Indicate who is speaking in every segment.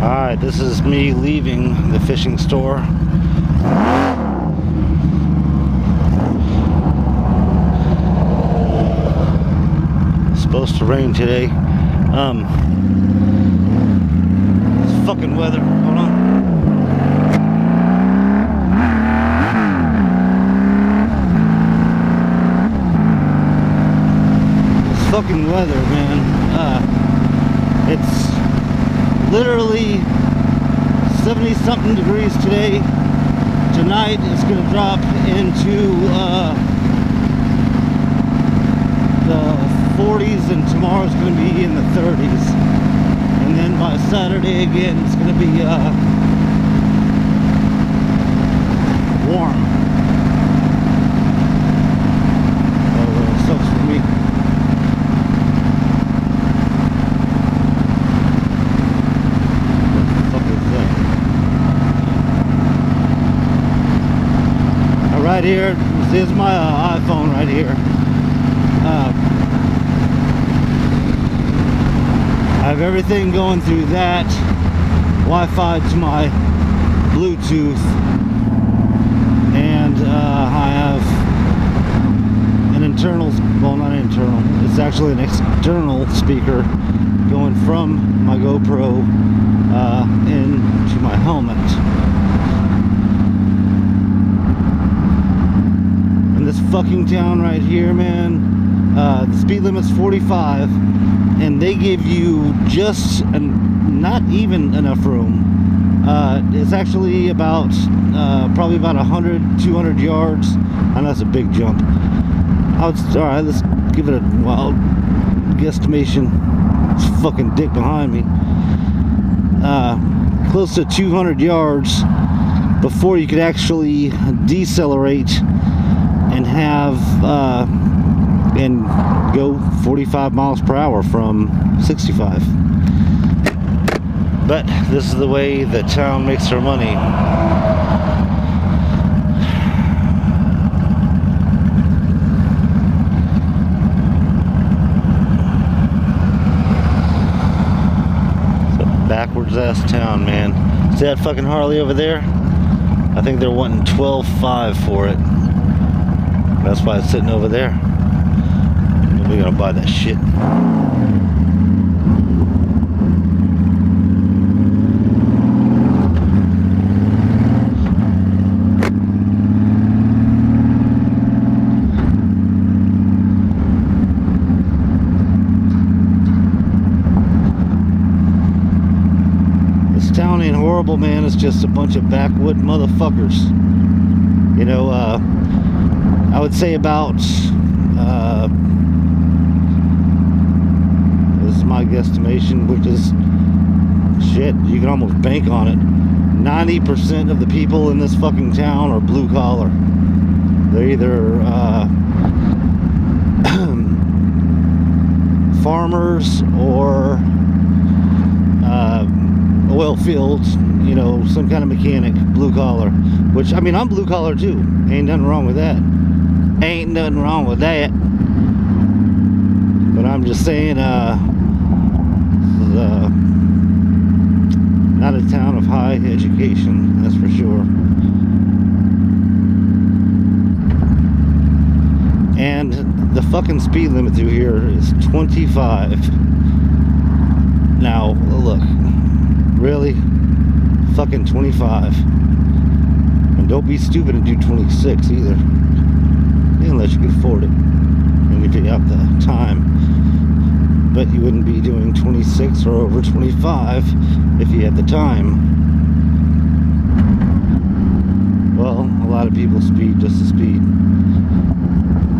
Speaker 1: Alright, this is me leaving the fishing store. It's supposed to rain today. It's fucking weather. Hold on. It's fucking weather, man. It's literally 70 something degrees today. Tonight it's going to drop into the 40s, and tomorrow's going to be in the 30s, and then by Saturday again it's going to be warm. So it sucks for me. Right here, this is my iPhone right here. I have everything going through that Wi-Fi to my Bluetooth, and I have an internal, well, not internal, it's actually an external speaker going from my GoPro into my helmet. This fucking town right here, man, the speed limit's 45, and they give you just not even enough room. It's actually about probably about 100, 200 yards. I know that's a big jump. All right, let's give it a wild guesstimation. It's fucking dick behind me. Close to 200 yards before you could actually decelerate and have and go 45 miles per hour from 65. But this is the way the town makes their money. It's a backwards ass town, man. See that fucking Harley over there? I think they're wanting $12.5 for it. That's why it's sitting over there. Nobody's gonna buy that shit. This town ain't horrible, man. It's just a bunch of backwood motherfuckers. You know, I would say about, this is my guesstimation, which is, shit, you can almost bank on it. 90% of the people in this fucking town are blue collar. They're either farmers or oil fields, you know, some kind of mechanic, blue collar. Which, I mean, I'm blue collar too. Ain't nothing wrong with that. Ain't nothing wrong with that. But I'm just saying, not a town of high education, that's for sure. And the fucking speed limit through here is 25. Now, look, really? Fucking 25. And don't be stupid and do 26 either. Unless you can afford it. And if you have the time. But you wouldn't be doing 26 or over 25 if you had the time. Well, a lot of people speed just to speed.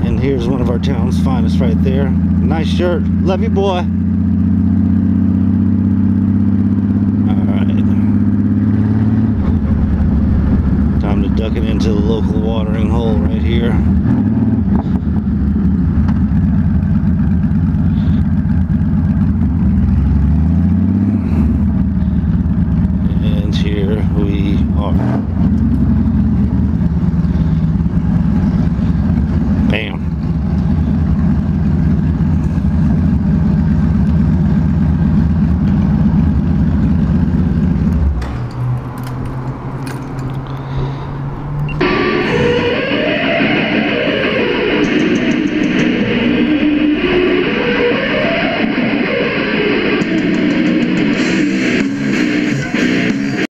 Speaker 1: And here's one of our town's finest right there. Nice shirt. Love you, boy. Alright. Time to duck it into the local watering hole right here. And here we are.